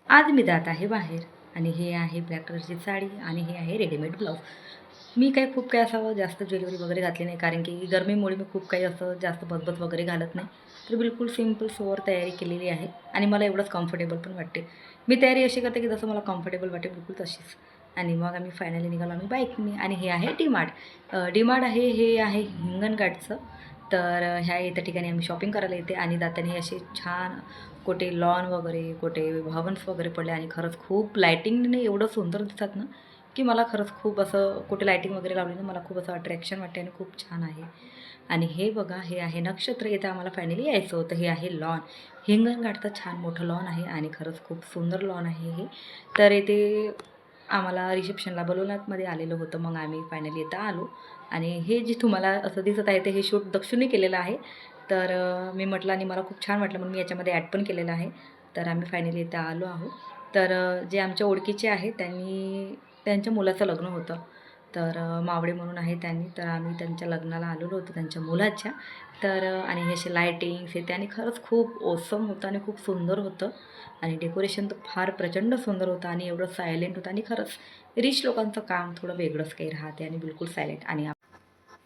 आज मी जात आहे बाहेर आणि हे आहे ब्लॅक कलरची साडी आणि हे आहे रेडीमेड ब्लाऊज. मी काही खूप काही असं जास्त ज्वेलरी वगैरे घातली नाही, कारण की गरमीमुळे मी खूप काही असं जास्त बचबच वगैरे घालत नाही. तर बिलकुल सिंपल सोवर तयारी केलेली आहे आणि मला एवढंच कम्फर्टेबल पण वाटते. मी तयारी अशी करते की जसं मला कम्फर्टेबल वाटेल बिलकुल तशीच. आणि मग आम्ही फायनली निघालो आम्ही बाईकने आणि हे आहे डी-मार्ट. डी-मार्ट आहे, हे आहे हिंगणघाटचं. तर ह्या इथं ठिकाणी आम्ही शॉपिंग करायला येते आणि जाताना असे छान कुठे लॉन वगैरे, कुठे भवन्स वगैरे पडले आणि खरंच खूप लायटिंगने एवढं सुंदर दिसतात ना, की मला खरंच खूप असं कुठे लायटिंग वगैरे लावली ना, मला खूप असं अट्रॅक्शन वाटते आणि खूप छान आहे. आणि हे बघा, हे आहे नक्षत्र. इथं आम्हाला फायनली यायचं होतं. हे आहे लॉन. हिंगणघाटचं छान मोठं लॉन आहे आणि खरंच खूप सुंदर लॉन आहे हे. तर इथे आम्हाला रिसेप्शनला बोलवण्यामध्ये आलेलं होतं. मग आम्ही फायनली इथं आलो आणि हे जे तुम्हाला असं दिसत आहे ते हे शूट दक्षूने केलेलं आहे. तर मी म्हटलं आणि मला खूप छान वाटलं म्हणून मी याच्यामध्ये ॲड पण केलेलं आहे. तर आम्ही फायनली इथं आलो आहोत. तर जे आमच्या ओळखीचे आहेत त्यांच्या मुलाचं लग्न होतं. तर मावळे म्हणून आहे त्यांनी, तर आम्ही त्यांच्या लग्नाला आलेलो होतो त्यांच्या मुलाच्या. तर आणि हे असे लायटिंग्स हे आणि खरंच खूप ओसम होतं आणि खूप सुंदर होतं आणि डेकोरेशन तर फार प्रचंड सुंदर होतं आणि एवढं सायलेंट होतं आणि खरंच रिच लोकांचं काम थोडं वेगळंच काही राहते आणि बिलकुल सायलेंट. आणि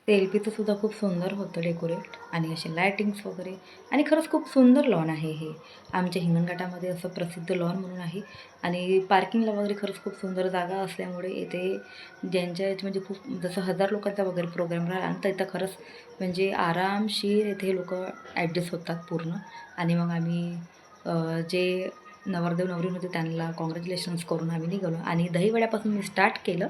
सेल्फीचं सुद्धा खूप सुंदर होतं डेकोरेट आणि असे लायटिंग्स वगैरे आणि खरंच खूप सुंदर लॉन आहे हे. आमच्या हिंगणघाटामध्ये असं प्रसिद्ध लॉन म्हणून आहे आणि पार्किंगला वगैरे खरंच खूप सुंदर जागा असल्यामुळे इथे ज्यांच्या इथे म्हणजे खूप जसं 1000 लोकांचा वगैरे प्रोग्राम राहिला तर इथं खरंच म्हणजे आरामशीर इथे लोकं ॲडजस्ट होतात पूर्ण. आणि मग आम्ही जे नवरदेव नवरी होते त्यांना कॉंग्रॅच्युलेशन्स करून आम्ही निघालो आणि दहीवड्यापासून मी स्टार्ट केलं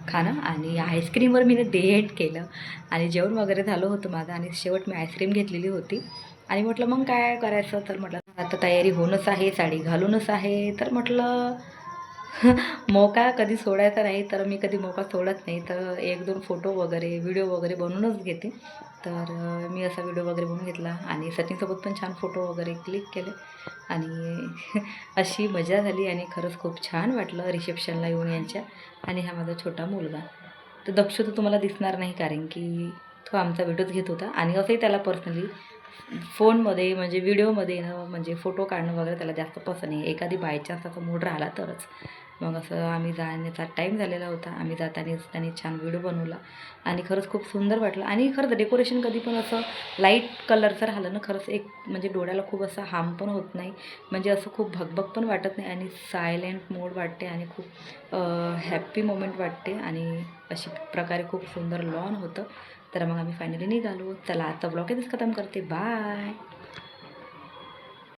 खाणं आणि आईस्क्रीमवर मी ते एंड केलं आणि जेवण वगैरे झालं होतं माझं आणि शेवट मी आईस्क्रीम घेतलेली होती. आणि म्हटलं मग काय करायचं, तर म्हटलं आता तयारी होणंच आहे, साडी घालूनच आहे, तर म्हटलं मोका कधी सोडायचा नाही, तर मी कधी मोका सोडत नाही. तर 1-2 फोटो वगैरे व्हिडिओ वगैरे बनवूनच घेते. तर मी असा व्हिडिओ वगैरे बनवून घेतला आणि सचिनसोबत पण छान फोटो वगैरे क्लिक केले आणि अशी मजा झाली आणि खरंच खूप छान वाटलं रिसेप्शनला येऊन यांच्या. आणि हा माझा छोटा मुलगा. तर दक्ष तर तुम्हाला दिसणार नाही, कारण की तो आमचा व्हिडिओच घेत होता आणि असंही त्याला पर्सनली फोनमध्ये म्हणजे व्हिडिओमध्ये ना म्हणजे फोटो काढणं वगैरे त्याला जास्त पसंत नाही. एखादी बाय चान्स असा मूड राहिला तरच. मग असं आम्ही जाण्याचा टाईम झालेला होता. आम्ही जातानाच त्यांनी छान व्हिडिओ बनवला आणि खरंच खूप सुंदर वाटलं. आणि खरंच डेकोरेशन कधी पण असं लाईट कलरचं राहिलं ना, खरंच एक म्हणजे डोळ्याला खूप असं हार्म पण होत नाही, म्हणजे असं खूप भगभग पण वाटत नाही आणि सायलेंट मोड वाटते आणि खूप हॅप्पी मोमेंट वाटते आणि अशा प्रकारे खूप सुंदर लॉन होतं. तर मग आम्ही फायनली निघालो. चला आता ब्लॉग इथेच खतम करते. बाय.